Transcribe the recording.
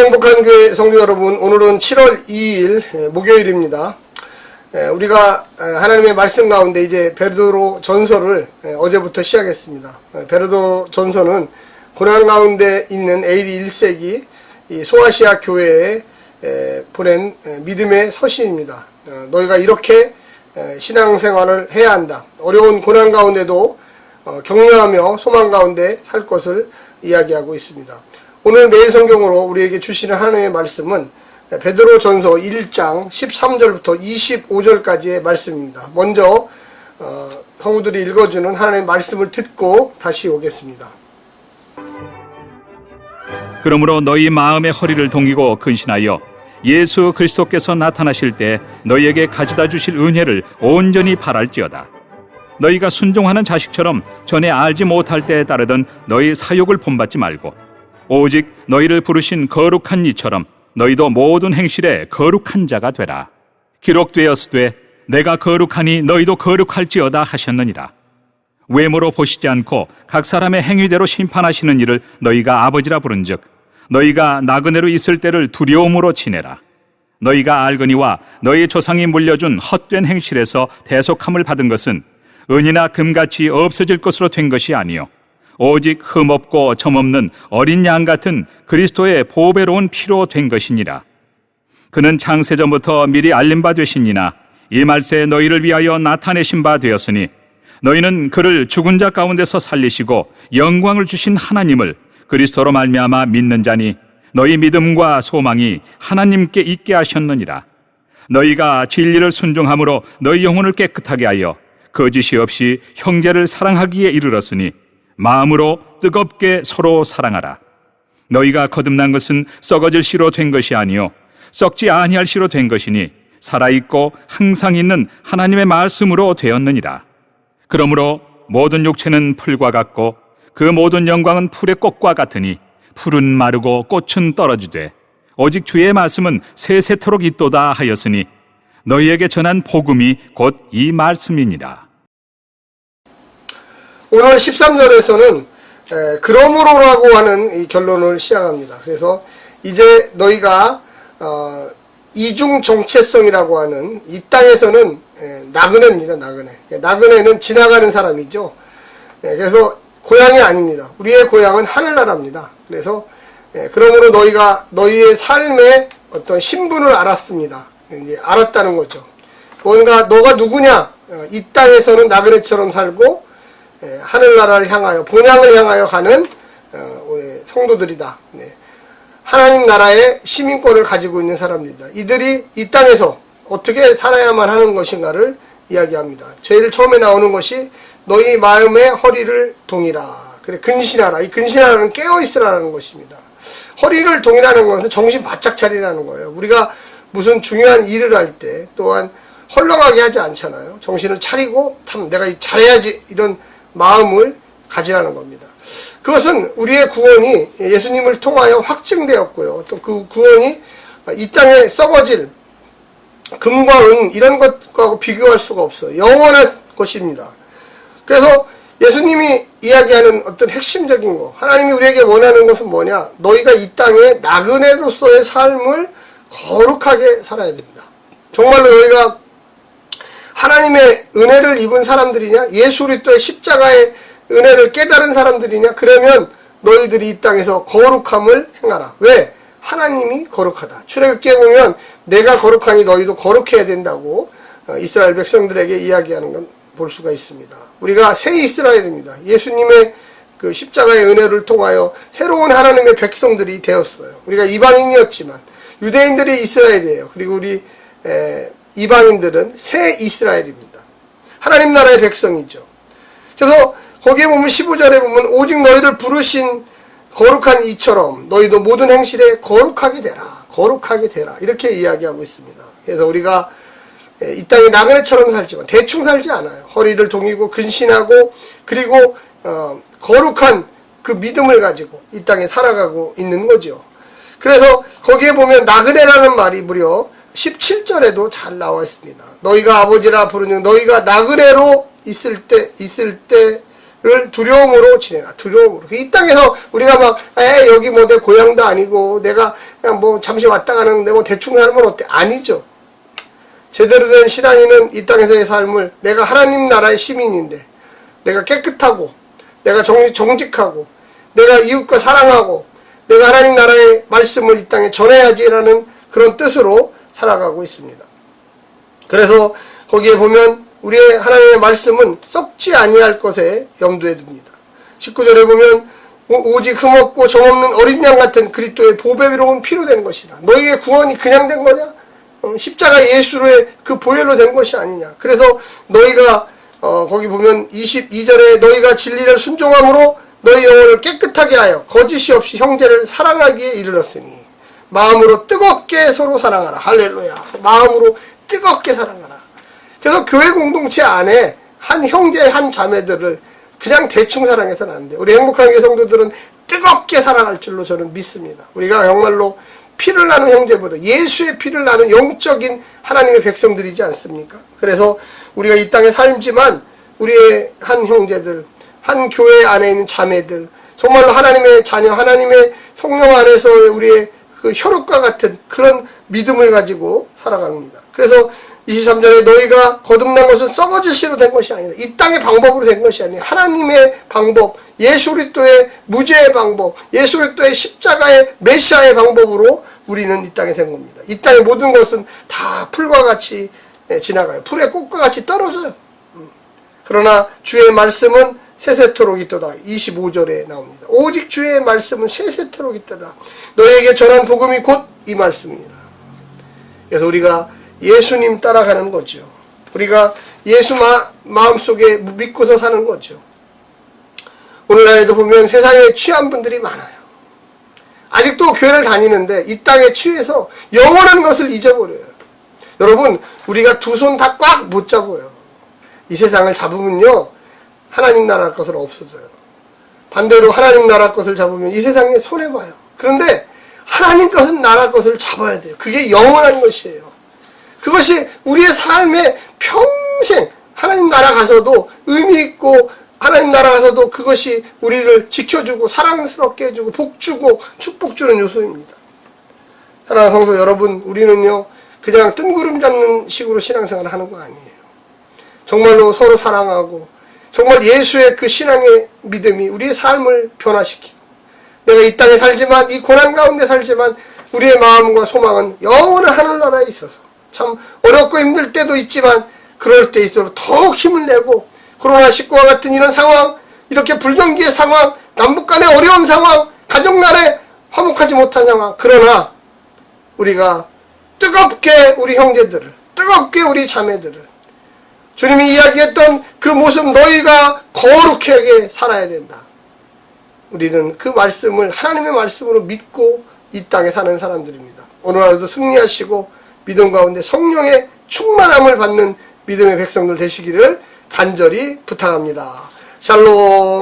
행복한 교회 성도 여러분, 오늘은 7월 2일 목요일입니다. 우리가 하나님의 말씀 가운데 이제 베드로 전서를 어제부터 시작했습니다. 베드로 전서는 고난 가운데 있는 AD 1세기 소아시아 교회에 보낸 믿음의 서신입니다. 너희가 이렇게 신앙생활을 해야 한다. 어려운 고난 가운데도 격려하며 소망 가운데 살 것을 이야기하고 있습니다. 오늘 매일 성경으로 우리에게 주시는 하나님의 말씀은 베드로 전서 1장 13절부터 25절까지의 말씀입니다. 먼저 성우들이 읽어주는 하나님의 말씀을 듣고 다시 오겠습니다. 그러므로 너희 마음의 허리를 동이고 근신하여 예수 그리스도께서 나타나실 때 너희에게 가져다 주실 은혜를 온전히 바랄지어다. 너희가 순종하는 자식처럼 전에 알지 못할 때에 따르던 너희 사욕을 본받지 말고 오직 너희를 부르신 거룩한 이처럼 너희도 모든 행실에 거룩한 자가 되라. 기록되었으되 내가 거룩하니 너희도 거룩할지어다 하셨느니라. 외모로 보시지 않고 각 사람의 행위대로 심판하시는 이를 너희가 아버지라 부른즉 너희가 나그네로 있을 때를 두려움으로 지내라. 너희가 알거니와 너희 조상이 물려준 헛된 행실에서 대속함을 받은 것은 은이나 금같이 없어질 것으로 된 것이 아니요 오직 흠없고 점없는 어린 양 같은 그리스도의 보배로운 피로 된 것이니라. 그는 창세전부터 미리 알림 바 되시니나 이 말세 너희를 위하여 나타내신 바 되었으니 너희는 그를 죽은 자 가운데서 살리시고 영광을 주신 하나님을 그리스도로 말미암아 믿는 자니 너희 믿음과 소망이 하나님께 있게 하셨느니라. 너희가 진리를 순종함으로 너희 영혼을 깨끗하게 하여 거짓이 없이 형제를 사랑하기에 이르렀으니 마음으로 뜨겁게 서로 사랑하라. 너희가 거듭난 것은 썩어질 씨로 된 것이 아니요 썩지 아니할 씨로 된 것이니 살아있고 항상 있는 하나님의 말씀으로 되었느니라. 그러므로 모든 육체는 풀과 같고 그 모든 영광은 풀의 꽃과 같으니 풀은 마르고 꽃은 떨어지되 오직 주의 말씀은 세세토록 있도다 하였으니 너희에게 전한 복음이 곧 이 말씀이니라. 오늘 13절에서는 그러므로라고 하는 이 결론을 시작합니다. 그래서 이제 너희가 이중 정체성이라고 하는 이 땅에서는 나그네입니다. 나그네는 지나가는 사람이죠. 그래서 고향이 아닙니다. 우리의 고향은 하늘나라입니다. 그래서 그러므로 너희가 너희의 삶의 어떤 신분을 알았습니다. 이제 알았다는 거죠. 뭔가 너가 누구냐? 이 땅에서는 나그네처럼 살고 하늘나라를 향하여 본향을 향하여 가는 성도들이다. 하나님 나라의 시민권을 가지고 있는 사람들이다. 이들이 이 땅에서 어떻게 살아야만 하는 것인가를 이야기합니다. 제일 처음에 나오는 것이 너희 마음의 허리를 동이라. 그래, 근신하라. 이 근신하라는 깨어있으라는 것입니다. 허리를 동이라는 것은 정신 바짝 차리라는 거예요. 우리가 무슨 중요한 일을 할 때 또한 헐렁하게 하지 않잖아요. 정신을 차리고 참 내가 잘해야지 이런 마음을 가지라는 겁니다. 그것은 우리의 구원이 예수님을 통하여 확증되었고요. 또 그 구원이 이 땅에 썩어질 금과 은 이런 것과 비교할 수가 없어요. 영원한 것입니다. 그래서 예수님이 이야기하는 어떤 핵심적인 거, 하나님이 우리에게 원하는 것은 뭐냐? 너희가 이 땅에 나그네로서의 삶을 거룩하게 살아야 됩니다. 정말로 너희가 하나님의 은혜를 입은 사람들이냐? 예수 그리스도의 십자가의 은혜를 깨달은 사람들이냐? 그러면 너희들이 이 땅에서 거룩함을 행하라. 왜? 하나님이 거룩하다. 출애굽기에 보면 내가 거룩하니 너희도 거룩해야 된다고 이스라엘 백성들에게 이야기하는 건 볼 수가 있습니다. 우리가 새 이스라엘입니다. 예수님의 그 십자가의 은혜를 통하여 새로운 하나님의 백성들이 되었어요. 우리가 이방인이었지만 유대인들이 이스라엘이에요. 그리고 우리 이방인들은 새 이스라엘입니다. 하나님 나라의 백성이죠. 그래서 거기에 보면 15절에 보면 오직 너희를 부르신 거룩한 이처럼 너희도 모든 행실에 거룩하게 되라. 거룩하게 되라. 이렇게 이야기하고 있습니다. 그래서 우리가 이 땅에 나그네처럼 살지만 대충 살지 않아요. 허리를 동이고 근신하고 그리고 거룩한 그 믿음을 가지고 이 땅에 살아가고 있는 거죠. 그래서 거기에 보면 나그네라는 말이 무려 17절에도 잘 나와 있습니다. 너희가 아버지라 부르는 너희가 나그네로 있을 때 두려움으로 지내라. 두려움으로. 이 땅에서 우리가 막 여기 뭐 내 고향도 아니고 내가 그냥 뭐 잠시 왔다 가는데 뭐 대충 살면 어때? 아니죠. 제대로 된 신앙인은 이 땅에서의 삶을 내가 하나님 나라의 시민인데 내가 깨끗하고 내가 정직하고 내가 이웃과 사랑하고 내가 하나님 나라의 말씀을 이 땅에 전해야지라는 그런 뜻으로 살아가고 있습니다. 그래서 거기에 보면 우리의 하나님의 말씀은 썩지 아니할 것에 염두에 둡니다. 19절에 보면 오직 흠없고 정없는 어린 양 같은 그리스도의 보배로운 피로 된 것이라. 너희의 구원이 그냥 된 거냐? 십자가 예수의 그 보혈로 된 것이 아니냐. 그래서 너희가 거기 보면 22절에 너희가 진리를 순종함으로 너희 영혼을 깨끗하게 하여 거짓이 없이 형제를 사랑하기에 이르렀으니 마음으로 뜨겁게 서로 사랑하라. 할렐루야. 마음으로 뜨겁게 사랑하라. 그래서 교회 공동체 안에 한 형제 한 자매들을 그냥 대충 사랑해서는 안 돼. 우리 행복한 교회 성도들은 뜨겁게 사랑할 줄로 저는 믿습니다. 우리가 정말로 피를 나는 형제보다 예수의 피를 나는 영적인 하나님의 백성들이지 않습니까? 그래서 우리가 이 땅에 살지만 우리의 한 형제들, 한 교회 안에 있는 자매들, 정말로 하나님의 자녀, 하나님의 성령 안에서 우리의 그 혈육과 같은 그런 믿음을 가지고 살아갑니다. 그래서 23절에 너희가 거듭난 것은 썩어질 씨로 된 것이 아니다. 이 땅의 방법으로 된 것이 아니라 하나님의 방법, 예수 그리스도의 무죄의 방법, 예수 그리스도의 십자가의 메시아의 방법으로 우리는 이 땅에 된 겁니다. 이 땅의 모든 것은 다 풀과 같이 지나가요. 풀의 꽃과 같이 떨어져요. 그러나 주의 말씀은 세세토록 있도다. 25절에 나옵니다. 오직 주의 말씀은 세세토록 있도다. 너에게 전한 복음이 곧 이 말씀이니라. 그래서 우리가 예수님 따라가는 거죠. 우리가 예수 마음속에 믿고서 사는 거죠. 오늘날에도 보면 세상에 취한 분들이 많아요. 아직도 교회를 다니는데 이 땅에 취해서 영원한 것을 잊어버려요. 여러분, 우리가 두 손 다 꽉 못 잡아요. 이 세상을 잡으면요, 하나님 나라 것을 없어져요. 반대로 하나님 나라 것을 잡으면 이 세상에 손해봐요. 그런데 하나님 것은 나라 것을 잡아야 돼요. 그게 영원한 것이에요. 그것이 우리의 삶에 평생 하나님 나라 가서도 의미 있고 하나님 나라 가서도 그것이 우리를 지켜주고 사랑스럽게 해주고 복주고 축복주는 요소입니다. 사랑하는 성도 여러분, 우리는요 그냥 뜬구름 잡는 식으로 신앙생활을 하는 거 아니에요. 정말로 서로 사랑하고 정말 예수의 그 신앙의 믿음이 우리의 삶을 변화시키고 내가 이 땅에 살지만 이 고난 가운데 살지만 우리의 마음과 소망은 영원한 하늘나라에 있어서 참 어렵고 힘들 때도 있지만 그럴 때일수록 더욱 힘을 내고 코로나19와 같은 이런 상황, 이렇게 불경기의 상황, 남북 간의 어려운 상황, 가족 간에 화목하지 못한 상황, 그러나 우리가 뜨겁게 우리 형제들을, 뜨겁게 우리 자매들을 주님이 이야기했던 그 모습 너희가 거룩하게 살아야 된다. 우리는 그 말씀을 하나님의 말씀으로 믿고 이 땅에 사는 사람들입니다. 오늘 하루도 승리하시고 믿음 가운데 성령의 충만함을 받는 믿음의 백성들 되시기를 간절히 부탁합니다. 샬롬.